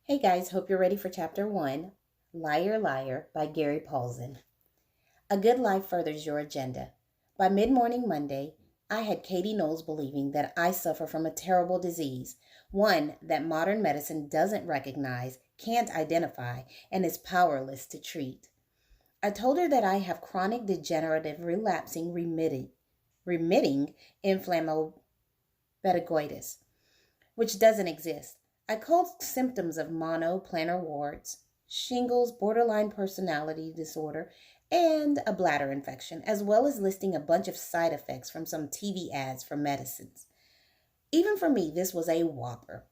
Hey guys, hope you're ready for chapter 1, Liar Liar by Gary Paulsen. A good life furthers your agenda. By mid-morning Monday, I had Katie Knowles believing that I suffer from a terrible disease, one that modern medicine doesn't recognize, can't identify, and is powerless to treat. I told her that I have chronic degenerative relapsing remitting inflammobetigoitis, which doesn't exist. I called symptoms of mono plantar warts, shingles, borderline personality disorder, and a bladder infection, as well as listing a bunch of side effects from some TV ads for medicines. Even for me, this was a whopper.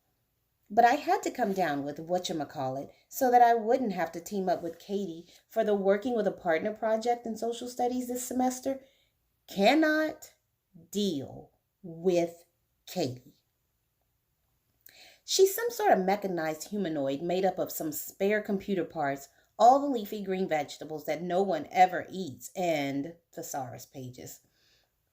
But I had to come down with whatchamacallit so that I wouldn't have to team up with Katie for the Working with a Partner project in social studies this semester. Cannot deal with Katie. She's some sort of mechanized humanoid made up of some spare computer parts, all the leafy green vegetables that no one ever eats, and thesaurus pages.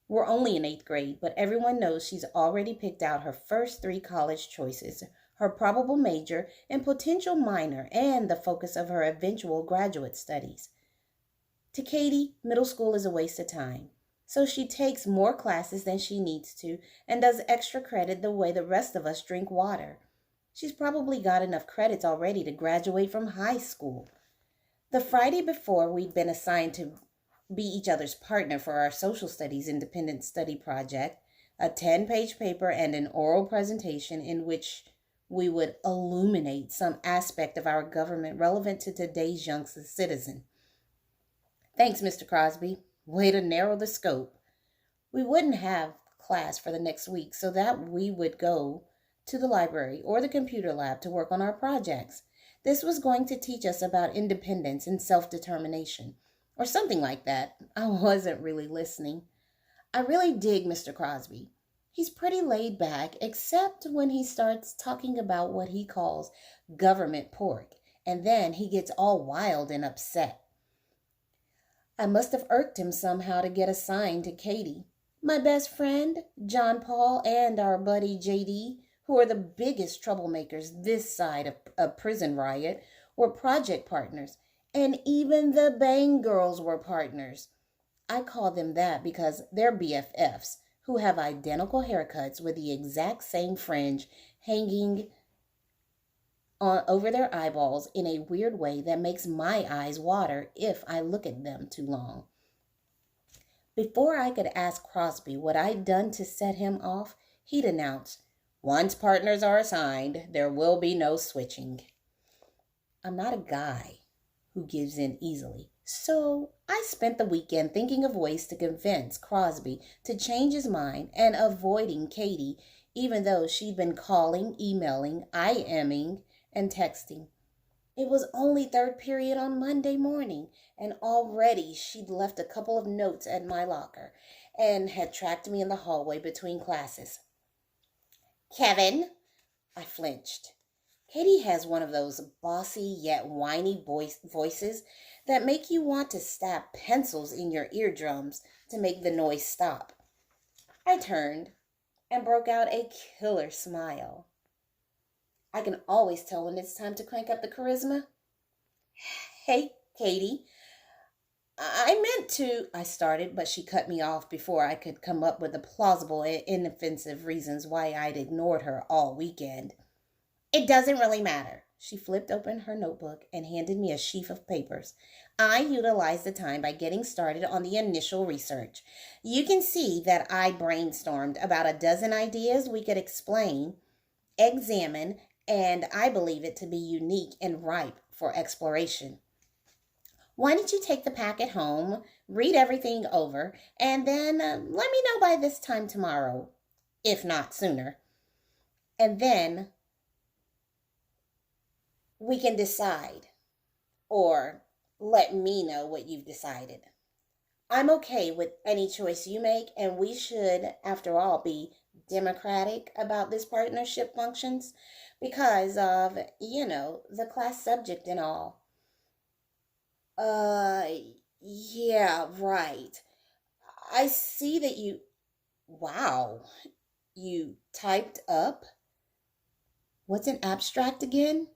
We're only in 8th grade, but everyone knows she's already picked out her first 3 college choices, her probable major and potential minor, and the focus of her eventual graduate studies. To Katie, middle school is a waste of time. So she takes more classes than she needs to and does extra credit the way the rest of us drink water. She's probably got enough credits already to graduate from high school. The Friday before, we'd been assigned to be each other's partner for our social studies independent study project, a 10-page paper and an oral presentation in which we would illuminate some aspect of our government relevant to today's young citizen. Thanks, Mr. Crosby. Way to narrow the scope. We wouldn't have class for the next week, so that we would go to the library or the computer lab to work on our projects. This was going to teach us about independence and self-determination, or something like that. I wasn't really listening. I really dig Mr. Crosby. He's pretty laid back, except when he starts talking about what he calls government pork, and then he gets all wild and upset. I must have irked him somehow to get assigned to Katie. My best friend, John Paul, and our buddy JD, who are the biggest troublemakers this side of a prison riot, were project partners, and even the Bang Girls were partners. I call them that because they're BFFs who have identical haircuts with the exact same fringe hanging over their eyeballs in a weird way that makes my eyes water if I look at them too long. Before I could ask Crosby what I'd done to set him off, he'd announced, "Once partners are assigned, there will be no switching." I'm not a guy who gives in easily, so I spent the weekend thinking of ways to convince Crosby to change his mind and avoiding Katie, even though she'd been calling, emailing, IMing, and texting. It was only third period on Monday morning, and already she'd left a couple of notes at my locker and had tracked me in the hallway between classes. "Kevin," I flinched. Katie has one of those bossy yet whiny voices that make you want to stab pencils in your eardrums to make the noise stop. I turned and broke out a killer smile. I can always tell when it's time to crank up the charisma. "Hey, Katie, I meant to," I started, but she cut me off before I could come up with the plausible and inoffensive reasons why I'd ignored her all weekend. "It doesn't really matter." She flipped open her notebook and handed me a sheaf of papers. "I utilized the time by getting started on the initial research. You can see that I brainstormed about a dozen ideas we could explain, examine, and I believe it to be unique and ripe for exploration. Why don't you take the packet home, read everything over, and then let me know by this time tomorrow, if not sooner. And then we can decide, or let me know what you've decided. I'm okay with any choice you make, and we should, after all, be democratic about this partnership functions because of, the class subject and all." Uh, yeah, right. I see that you, wow, you typed up. What's an abstract again?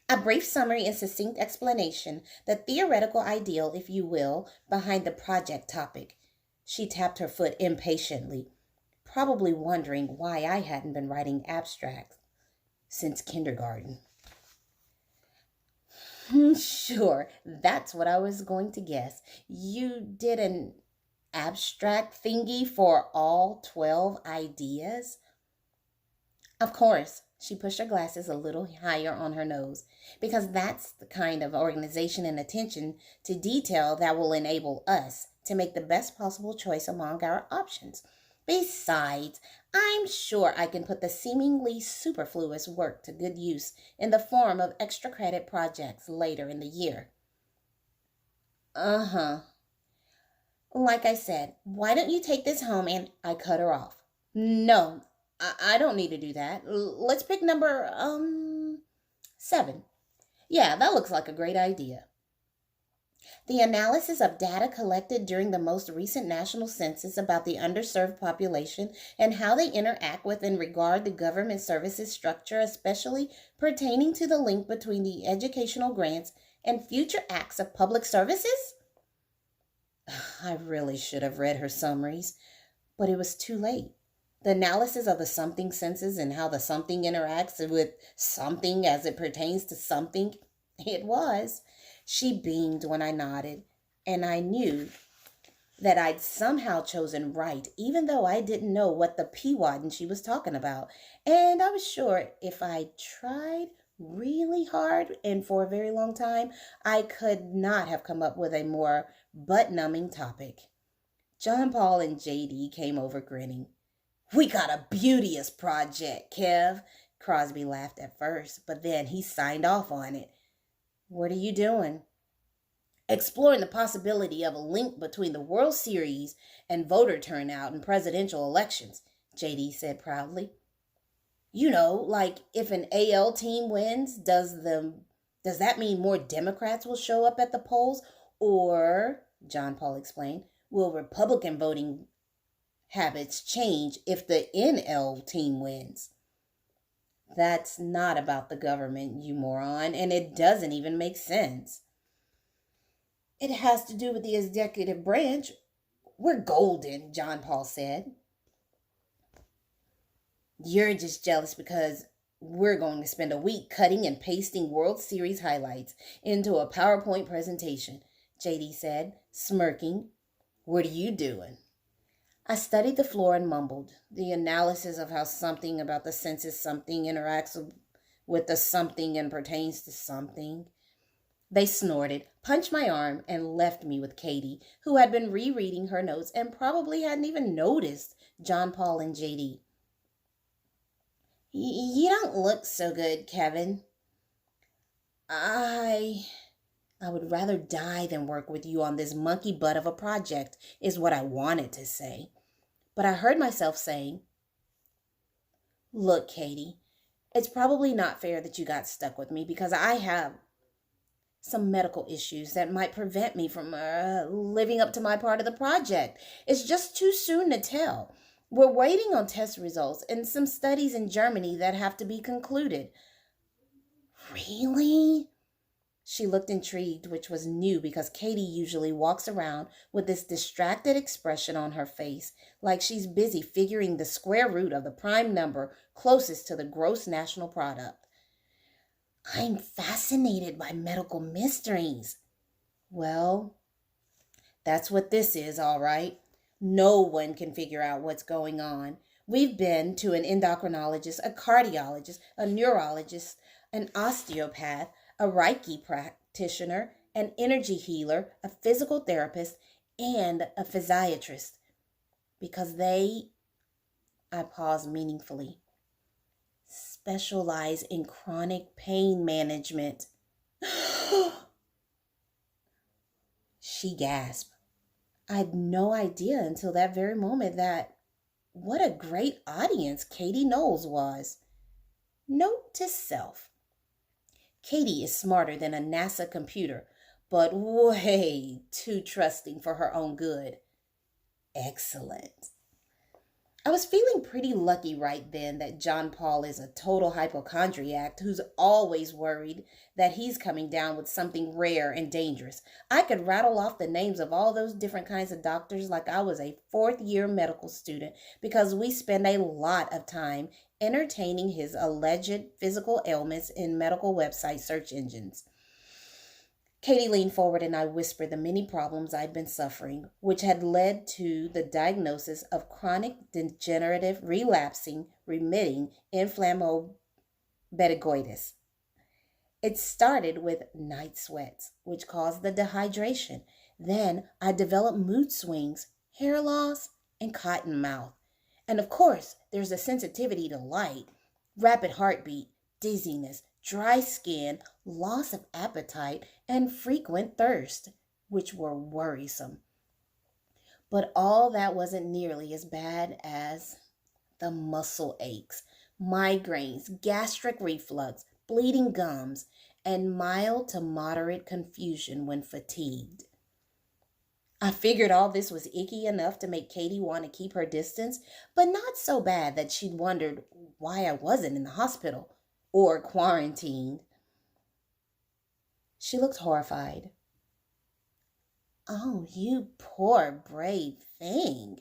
A brief summary and succinct explanation, the theoretical ideal, if you will, behind the project topic. She tapped her foot impatiently, probably wondering why I hadn't been writing abstracts since kindergarten. Sure, that's what I was going to guess. You did an abstract thingy for all 12 ideas? Of course. She pushed her glasses a little higher on her nose, because that's the kind of organization and attention to detail that will enable us to make the best possible choice among our options. Besides, I'm sure I can put the seemingly superfluous work to good use in the form of extra credit projects later in the year. Uh-huh. Like I said, why don't you take this home and I cut her off. No, I don't need to do that. Let's pick number 7. Yeah, that looks like a great idea. The analysis of data collected during the most recent national census about the underserved population and how they interact with and regard the government services structure, especially pertaining to the link between the educational grants and future acts of public services? I really should have read her summaries, but it was too late. The analysis of the something senses and how the something interacts with something as it pertains to something, it was. She beamed when I nodded, and I knew that I'd somehow chosen right, even though I didn't know what the Pewaddin she was talking about. And I was sure if I tried really hard and for a very long time, I could not have come up with a more butt-numbing topic. John Paul and JD came over grinning. We got a beauteous project, Kev. Crosby laughed at first, but then he signed off on it. What are you doing? Exploring the possibility of a link between the World Series and voter turnout in presidential elections, JD said proudly. You know, like if an AL team wins, does that mean more Democrats will show up at the polls? Or, John Paul explained, will Republican voting habits change if the NL team wins? That's not about the government, you moron, and it doesn't even make sense. It has to do with the executive branch. We're golden, John Paul said. You're just jealous because we're going to spend a week cutting and pasting World Series highlights into a PowerPoint presentation, JD said, smirking. What are you doing? I studied the floor and mumbled. The analysis of how something about the census something interacts with the something and pertains to something. They snorted, punched my arm, and left me with Katie, who had been rereading her notes and probably hadn't even noticed John Paul and JD. You don't look so good, Kevin. I would rather die than work with you on this monkey butt of a project, is what I wanted to say. But I heard myself saying, look, Katie, it's probably not fair that you got stuck with me because I have some medical issues that might prevent me from living up to my part of the project. It's just too soon to tell. We're waiting on test results and some studies in Germany that have to be concluded. Really? She looked intrigued, which was new because Katie usually walks around with this distracted expression on her face, like she's busy figuring the square root of the prime number closest to the gross national product. I'm fascinated by medical mysteries. Well, that's what this is, all right. No one can figure out what's going on. We've been to an endocrinologist, a cardiologist, a neurologist, an osteopath, a Reiki practitioner, an energy healer, a physical therapist, and a physiatrist. Because I paused meaningfully, specialize in chronic pain management. She gasped. I had no idea until that very moment what a great audience Katie Knowles was. Note to self. Katie is smarter than a NASA computer, but way too trusting for her own good. Excellent. I was feeling pretty lucky right then that John Paul is a total hypochondriac who's always worried that he's coming down with something rare and dangerous. I could rattle off the names of all those different kinds of doctors like I was a fourth year medical student because we spend a lot of time entertaining his alleged physical ailments in medical website search engines. Katie leaned forward and I whispered the many problems I'd been suffering, which had led to the diagnosis of chronic degenerative relapsing remitting inflammobedagoitis. It started with night sweats, which caused the dehydration. Then I developed mood swings, hair loss, and cotton mouth. And of course, there's a sensitivity to light, rapid heartbeat, dizziness, dry skin, loss of appetite, and frequent thirst, which were worrisome. But all that wasn't nearly as bad as the muscle aches, migraines, gastric reflux, bleeding gums, and mild to moderate confusion when fatigued. I figured all this was icky enough to make Katie want to keep her distance, but not so bad that she'd wondered why I wasn't in the hospital or quarantined. She looked horrified. Oh, you poor brave thing.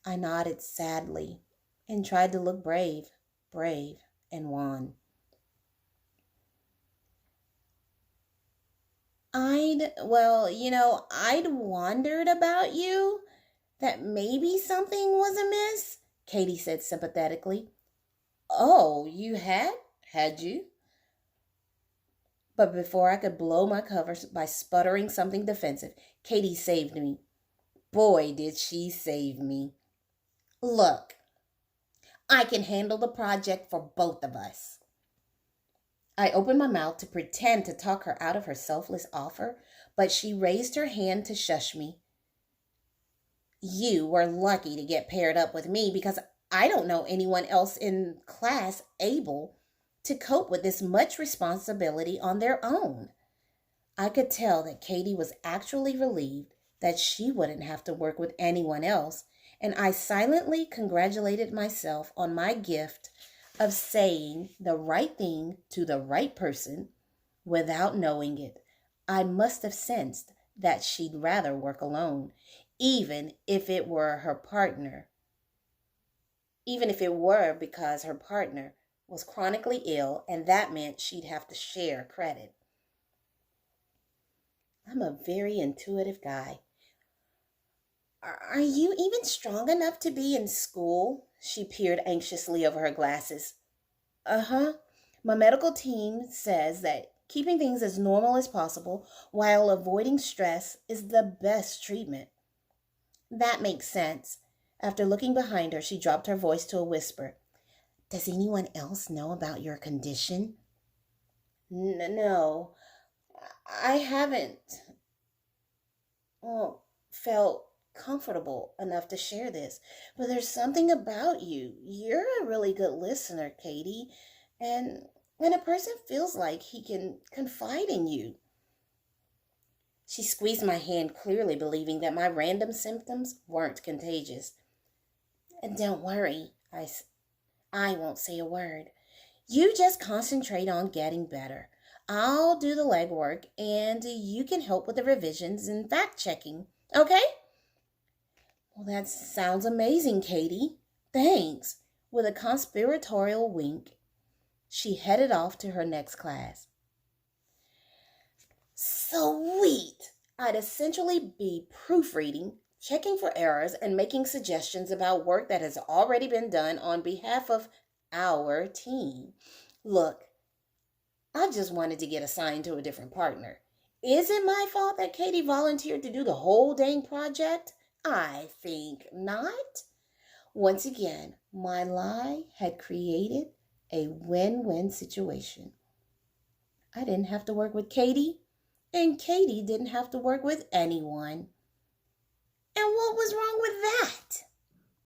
I nodded sadly and tried to look brave and wan. I'd wondered about you, that maybe something was amiss, Katie said sympathetically. Oh, you had? Had you? But before I could blow my cover by sputtering something defensive, Katie saved me. Boy, did she save me. Look, I can handle the project for both of us. I opened my mouth to pretend to talk her out of her selfless offer, but she raised her hand to shush me. You were lucky to get paired up with me because I don't know anyone else in class able to cope with this much responsibility on their own. I could tell that Katie was actually relieved that she wouldn't have to work with anyone else, and I silently congratulated myself on my gift of saying the right thing to the right person without knowing it. I must have sensed that she'd rather work alone, even if it were because her partner was chronically ill, and that meant she'd have to share credit. I'm a very intuitive guy. Are you even strong enough to be in school? She peered anxiously over her glasses. Uh-huh. My medical team says that keeping things as normal as possible while avoiding stress is the best treatment. That makes sense. After looking behind her, she dropped her voice to a whisper. Does anyone else know about your condition? No, I haven't felt comfortable enough to share this, but there's something about you. You're a really good listener, Katie, and when a person feels like he can confide in you. She squeezed my hand, clearly believing that my random symptoms weren't contagious. And don't worry, I won't say a word. You just concentrate on getting better. I'll do the legwork, and you can help with the revisions and fact-checking, okay? Well, that sounds amazing, Katie. Thanks. With a conspiratorial wink, she headed off to her next class. Sweet! I'd essentially be proofreading, checking for errors, and making suggestions about work that has already been done on behalf of our team. Look, I just wanted to get assigned to a different partner. Is it my fault that Katie volunteered to do the whole dang project? I think not. Once again, my lie had created a win-win situation. I didn't have to work with Katie, and Katie didn't have to work with anyone. And what was wrong with that?